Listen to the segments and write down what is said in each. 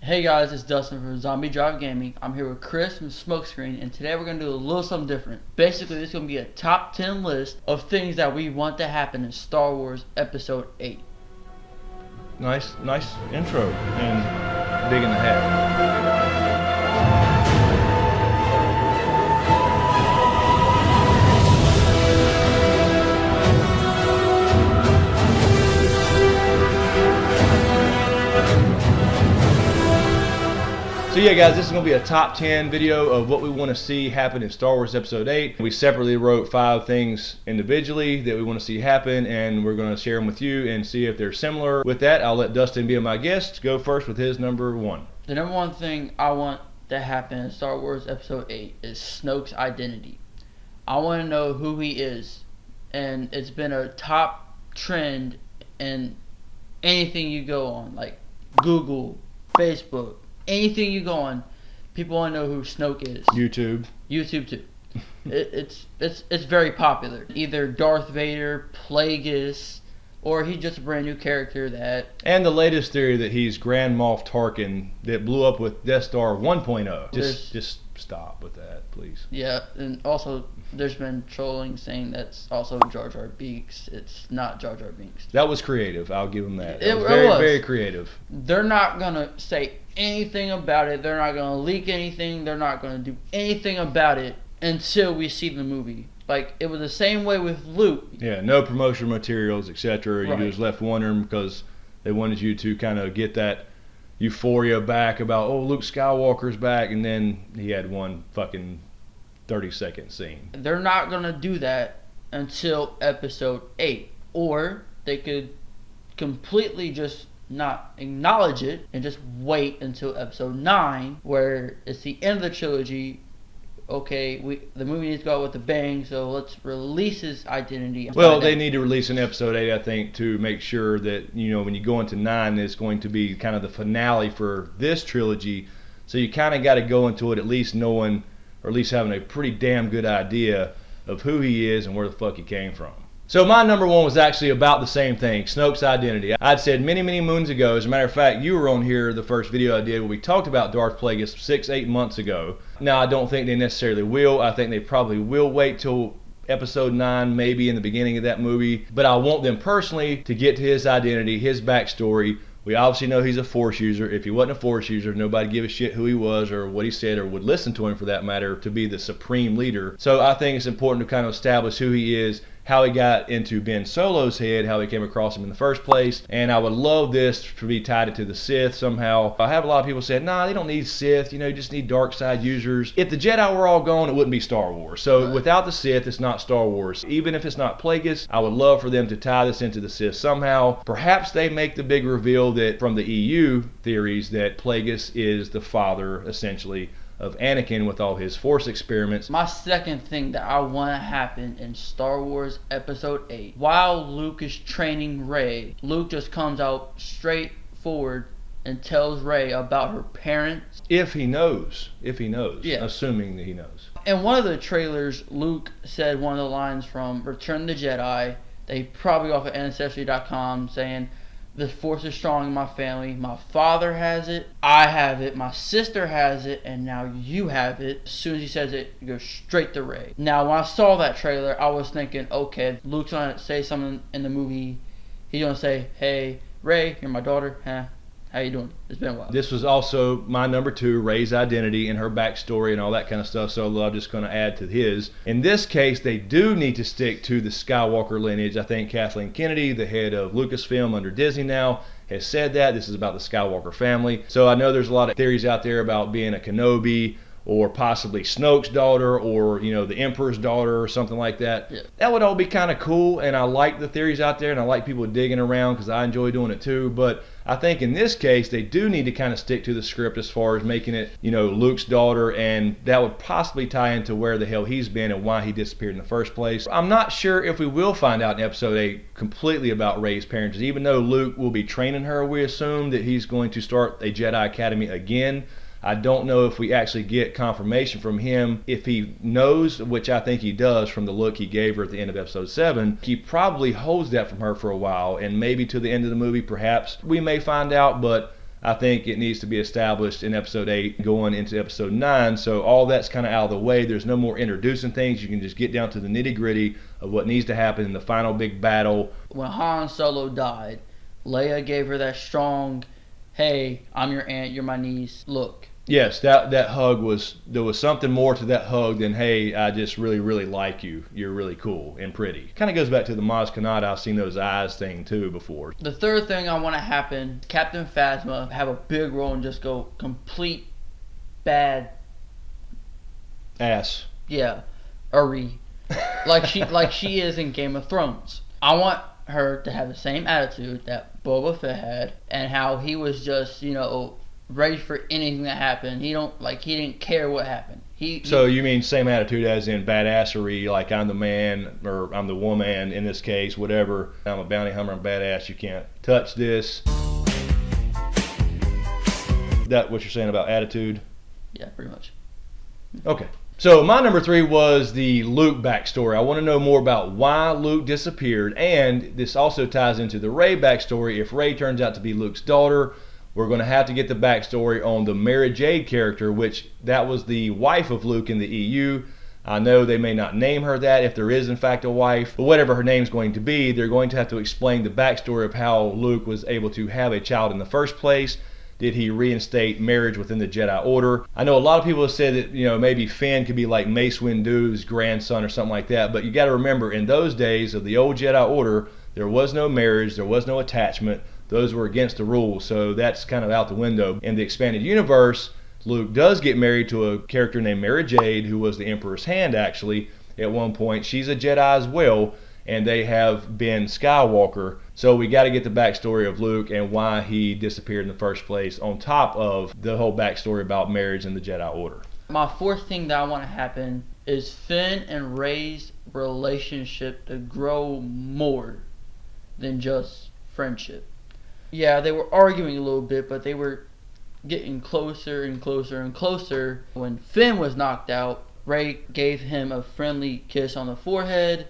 Hey guys, it's Dustin from Zombie Drive Gaming. I'm here with Chris from Smokescreen, and today we're going to do a little something different. Basically, this is going to be a top 10 list of things that we want to happen in Star Wars Episode 8. Nice intro and big in the head. So yeah guys, this is going to be a top 10 video of what we want to see happen in Star Wars Episode 8. We separately wrote 5 things individually that we want to see happen, and we're going to share them with you and see if they're similar. With that, I'll let Dustin be my guest. Go first with his number 1. The number one thing I want to happen in Star Wars Episode 8 is Snoke's identity. I want to know who he is, and it's been a top trend in anything you go on, like Google, Facebook, anything you go on, people want to know who Snoke is. YouTube too. It's very popular. Either Darth Vader, Plagueis, or he's just a brand new character that. And the latest theory that he's Grand Moff Tarkin that blew up with Death Star 1.0. Just stop with that, please. Yeah, and also there's been trolling saying that's also Jar Jar Binks. It's not Jar Jar Binks. That was creative. I'll give him that. It was was very creative. They're not gonna say anything about it. They're not gonna leak anything. They're not gonna do anything about it until we see the movie. Like, it was the same way with Luke. Yeah, no promotional materials, etc. Right. You just left wondering because they wanted you to kind of get that euphoria back about, oh, Luke Skywalker's back, and then he had one fucking 30-second scene. They're not gonna do that until Episode 8, or they could completely just not acknowledge it and just wait until Episode 9, where it's the end of the trilogy. Okay, the movie needs to go out with a bang, so let's release his identity. Well, they need to release an Episode 8, I think, to make sure that, you know, when you go into 9, it's going to be kind of the finale for this trilogy. So you kind of got to go into it at least knowing, or at least having a pretty damn good idea of who he is and where the fuck he came from. So my number 1 was actually about the same thing, Snoke's identity. I'd said many moons ago, as a matter of fact, you were on here the first video I did where we talked about Darth Plagueis 6-8 months ago. Now, I don't think they necessarily will. I think they probably will wait till Episode 9, maybe in the beginning of that movie. But I want them personally to get to his identity, his backstory. We obviously know he's a Force user. If he wasn't a Force user, nobody give a shit who he was or what he said or would listen to him for that matter to be the supreme leader. So I think it's important to kind of establish who he is, how he got into Ben Solo's head, how he came across him in the first place. And I would love this to be tied into the Sith somehow. I have a lot of people saying, nah, they don't need Sith, you just need dark side users. If the Jedi were all gone, it wouldn't be Star Wars. So without the Sith, it's not Star Wars. Even if it's not Plagueis, I would love for them to tie this into the Sith somehow. Perhaps they make the big reveal that from the EU theories that Plagueis is the father, essentially, of Anakin with all his Force experiments. My second thing that I want to happen in Star Wars Episode 8, while Luke is training Rey, Luke just comes out straight forward and tells Rey about her parents. If he knows. Yeah. Assuming that he knows. In one of the trailers, Luke said one of the lines from Return of the Jedi. They probably off of Ancestry.com saying, "The Force is strong in my family. My father has it. I have it. My sister has it. And now you have it." As soon as he says it, it goes straight to Rey. Now, when I saw that trailer, I was thinking, okay, Luke's going to say something in the movie. He's going to say, "Hey, Rey, you're my daughter. How you doing? It's been a while." This was also my number 2, Rey's identity and her backstory and all that kind of stuff, so I'm just going to add to his. In this case, they do need to stick to the Skywalker lineage. I think Kathleen Kennedy, the head of Lucasfilm under Disney now, has said that. This is about the Skywalker family. So I know there's a lot of theories out there about being a Kenobi, or possibly Snoke's daughter, or the Emperor's daughter, or something like that. Yeah. That would all be kind of cool, and I like the theories out there, and I like people digging around because I enjoy doing it too. But I think in this case, they do need to kind of stick to the script as far as making it, Luke's daughter, and that would possibly tie into where the hell he's been and why he disappeared in the first place. I'm not sure if we will find out in Episode 8 completely about Rey's parents, even though Luke will be training her. We assume that he's going to start a Jedi Academy again. I don't know if we actually get confirmation from him. If he knows, which I think he does from the look he gave her at the end of Episode 7, he probably holds that from her for a while, and maybe to the end of the movie, perhaps we may find out, but I think it needs to be established in episode 8 going into episode 9. So all that's kind of out of the way. There's no more introducing things. You can just get down to the nitty gritty of what needs to happen in the final big battle. When Han Solo died, Leia gave her that strong, hey, I'm your aunt, you're my niece, look. Yes, that hug there was something more to that hug than, hey, I just really, really like you. You're really cool and pretty. Kind of goes back to the Maz Kanata, I've seen those eyes thing too before. The third thing I want to happen, Captain Phasma have a big role and just go complete bad ass. Yeah. like she is in Game of Thrones. I want her to have the same attitude that Boba Fett had, and how he was just, ready for anything that happened. He didn't care what happened. So you mean same attitude as in badassery, like I'm the man or I'm the woman in this case, whatever. I'm a bounty hunter, I'm badass, you can't touch this. That what you're saying about attitude? Yeah, pretty much. Okay. So my number 3 was the Luke backstory. I want to know more about why Luke disappeared, and this also ties into the Rey backstory. If Rey turns out to be Luke's daughter, we're going to have to get the backstory on the Mara Jade character, which that was the wife of Luke in the EU. I know they may not name her that if there is in fact a wife, but whatever her name's going to be, they're going to have to explain the backstory of how Luke was able to have a child in the first place. Did he reinstate marriage within the Jedi Order? I know a lot of people have said that, maybe Finn could be like Mace Windu's grandson or something like that, but you got to remember, in those days of the old Jedi Order, there was no marriage, there was no attachment. Those were against the rules, so that's kind of out the window. In the expanded universe, Luke does get married to a character named Mara Jade, who was the Emperor's hand, actually, at one point. She's a Jedi as well, and they have been Skywalker. So we got to get the backstory of Luke and why he disappeared in the first place, on top of the whole backstory about marriage and the Jedi Order. My fourth thing that I want to happen is Finn and Rey's relationship to grow more than just friendship. Yeah, they were arguing a little bit, but they were getting closer and closer and closer. When Finn was knocked out, Rey gave him a friendly kiss on the forehead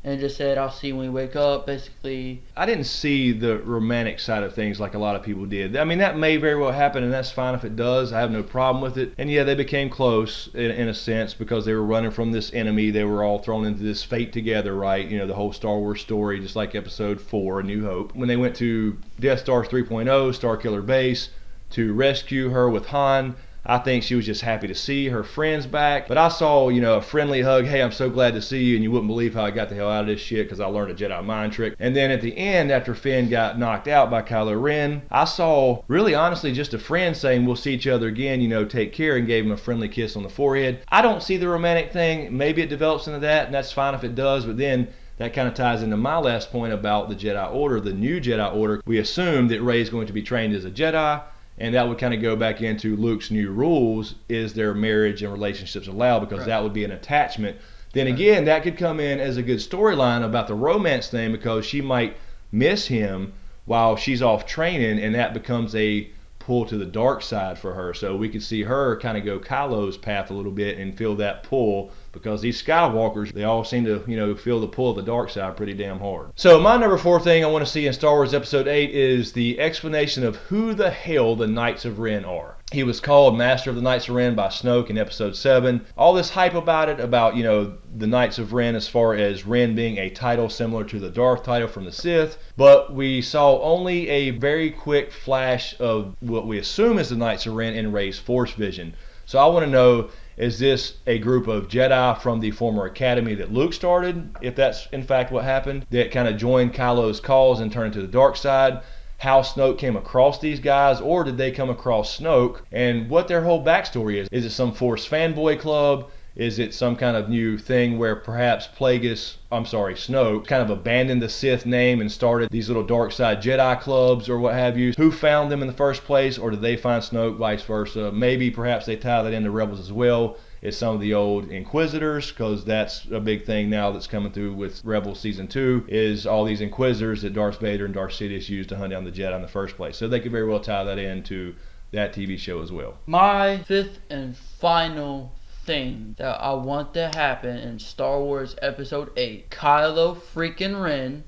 and just said, I'll see you when we wake up, basically. I didn't see the romantic side of things like a lot of people did. I mean, that may very well happen, and that's fine if it does. I have no problem with it. And yeah, they became close in a sense because they were running from this enemy. They were all thrown into this fate together, right? The whole Star Wars story, just like Episode 4, A New Hope. When they went to Death Star 3.0, Starkiller Base, to rescue her with Han, I think she was just happy to see her friends back. But I saw, a friendly hug. Hey, I'm so glad to see you, and you wouldn't believe how I got the hell out of this shit because I learned a Jedi mind trick. And then at the end, after Finn got knocked out by Kylo Ren, I saw, really honestly, just a friend saying, we'll see each other again, take care, and gave him a friendly kiss on the forehead. I don't see the romantic thing. Maybe it develops into that, and that's fine if it does, but then that kind of ties into my last point about the Jedi Order, the new Jedi Order. We assume that Rey is going to be trained as a Jedi, and that would kind of go back into Luke's new rules. Is their marriage and relationships allowed? Because that would be an attachment. Then again, that could come in as a good storyline about the romance thing, because she might miss him while she's off training, and that becomes a pull to the dark side for her. So we could see her kind of go Kylo's path a little bit and feel that pull, because these Skywalkers, they all seem to, feel the pull of the dark side pretty damn hard. So my number 4 thing I want to see in Star Wars Episode 8 is the explanation of who the hell the Knights of Ren are. He was called Master of the Knights of Ren by Snoke in Episode 7. All this hype about it, about, the Knights of Ren, as far as Ren being a title similar to the Darth title from the Sith. But we saw only a very quick flash of what we assume is the Knights of Ren in Rey's Force vision. So I want to know, is this a group of Jedi from the former academy that Luke started, if that's in fact what happened, that kind of joined Kylo's cause and turned to the dark side? How Snoke came across these guys, or did they come across Snoke, and what their whole backstory is. Is it some Force fanboy club? Is it some kind of new thing where perhaps Snoke kind of abandoned the Sith name and started these little dark side Jedi clubs or what have you? Who found them in the first place, or did they find Snoke, vice versa? Maybe perhaps they tie that into Rebels as well. It's some of the old Inquisitors, because that's a big thing now that's coming through with Rebels Season 2, is all these Inquisitors that Darth Vader and Darth Sidious used to hunt down the Jedi in the first place. So they could very well tie that into that TV show as well. My fifth and final thing that I want to happen in Star Wars Episode 8, Kylo freaking Ren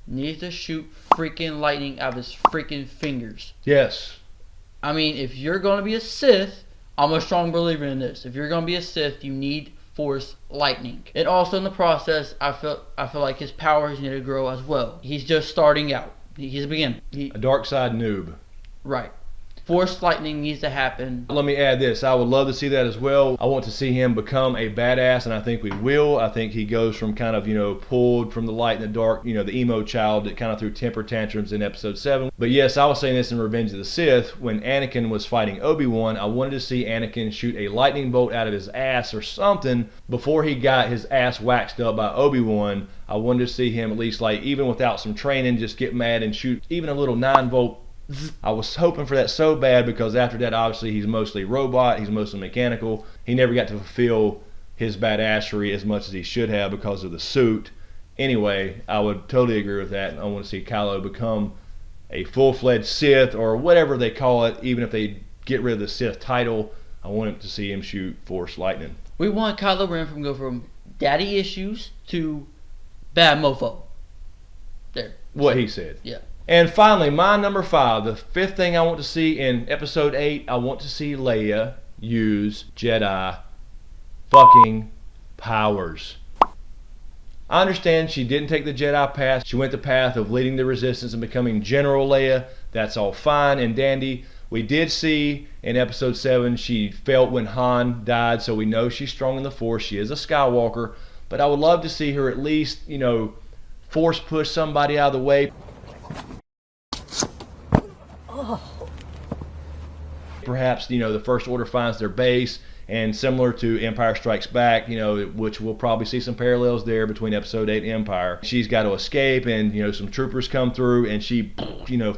needs to shoot freaking lightning out of his freaking fingers. Yes. I mean, if you're going to be a Sith, I'm a strong believer in this. If you're going to be a Sith, you need Force lightning. And also in the process, I feel like his powers need to grow as well. He's just starting out. He's a beginner. A dark side noob. Right. Force lightning needs to happen. Let me add this. I would love to see that as well. I want to see him become a badass, and I think we will. I think he goes from kind of, pulled from the light and the dark, the emo child that kind of threw temper tantrums in episode 7. But yes, I was saying this in Revenge of the Sith. When Anakin was fighting Obi-Wan, I wanted to see Anakin shoot a lightning bolt out of his ass or something before he got his ass waxed up by Obi-Wan. I wanted to see him at least, even without some training, just get mad and shoot even a little 9-volt. I was hoping for that so bad, because after that, obviously, he's mostly robot, he's mostly mechanical. He never got to fulfill his badassery as much as he should have because of the suit. Anyway, I would totally agree with that. I want to see Kylo become a full-fledged Sith, or whatever they call it. Even if they get rid of the Sith title, I want to see him shoot Force lightning. We want Kylo Ren to go from daddy issues to bad mofo. There. What he said. Yeah. And finally, my number 5, the 5th thing I want to see in episode 8, I want to see Leia use Jedi fucking powers. I understand she didn't take the Jedi path. She went the path of leading the resistance and becoming General Leia. That's all fine and dandy. We did see in episode 7 she felt when Han died, so we know she's strong in the Force. She is a Skywalker. But I would love to see her at least, Force push somebody out of the way. Perhaps, the First Order finds their base, and similar to Empire Strikes Back, which we'll probably see some parallels there between Episode 8 and Empire. She's got to escape, and, some troopers come through, and she,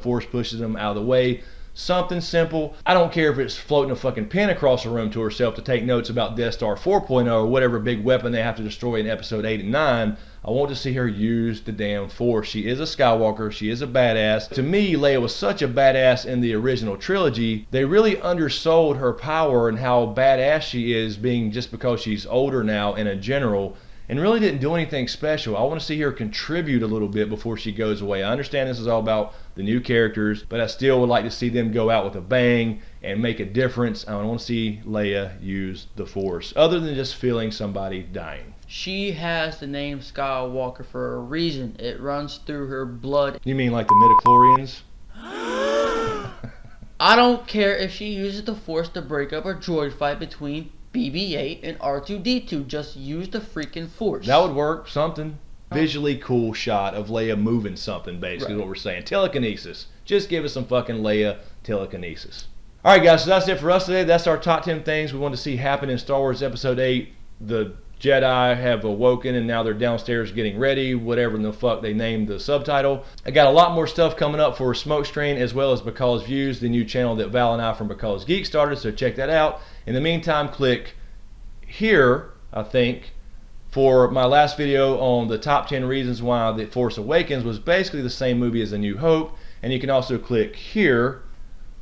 Force pushes them out of the way. Something simple. I don't care if it's floating a fucking pen across the room to herself to take notes about Death Star 4.0 or whatever big weapon they have to destroy in Episode 8 and 9. I want to see her use the damn Force. She is a Skywalker. She is a badass. To me, Leia was such a badass in the original trilogy. They really undersold her power and how badass she is, being just because she's older now and a general, and really didn't do anything special. I want to see her contribute a little bit before she goes away. I understand this is all about the new characters, but I still would like to see them go out with a bang and make a difference. I want to see Leia use the Force, other than just feeling somebody dying. She has the name Skywalker for a reason. It runs through her blood. You mean like the midichlorians? I don't care if she uses the Force to break up a droid fight between BB-8 and R2-D2. Just use the freaking Force. That would work. Something. Visually cool shot of Leia moving something, basically, is what we're saying. Telekinesis. Just give us some fucking Leia telekinesis. Alright guys, so that's it for us today. That's our top 10 things we want to see happen in Star Wars Episode 8. The Jedi have awoken and now they're downstairs getting ready, whatever in the fuck they named the subtitle. I got a lot more stuff coming up for Smokescreen, as well as Because Views, the new channel that Val and I from Because Geek started, so check that out. In the meantime, click here, I think, for my last video on the top 10 reasons why The Force Awakens was basically the same movie as A New Hope, and you can also click here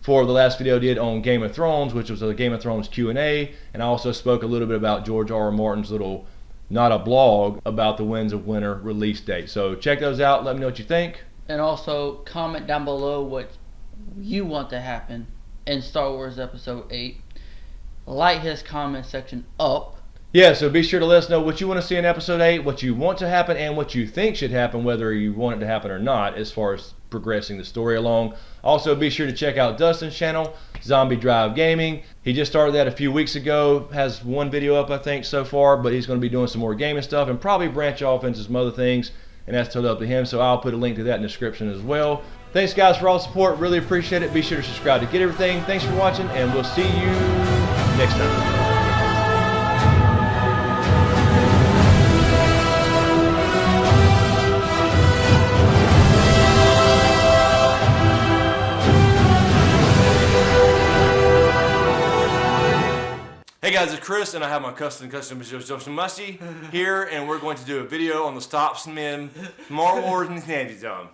for the last video I did on Game of Thrones, which was a Game of Thrones Q&A, and I also spoke a little bit about George R.R. Martin's little, not a blog, about the Winds of Winter release date. So check those out, let me know what you think. And also comment down below what you want to happen in Star Wars Episode 8. Light his comment section up. Yeah, so be sure to let us know what you want to see in Episode 8, what you want to happen, and what you think should happen, whether you want it to happen or not, as far as progressing the story along. Also, be sure to check out Dustin's channel, Zombie Drive Gaming. He just started that a few weeks ago, has one video up I think so far, but he's going to be doing some more gaming stuff and probably branch off into some other things, and that's totally up to him, so I'll put a link to that in the description as well. Thanks guys for all the support, really appreciate it. Be sure to subscribe to get everything. Thanks for watching, and we'll see you next time. Hey guys, it's Chris, and I have my custom musty here, and we're going to do a video on the Stop Smin Smart Wars and Sandy Zone.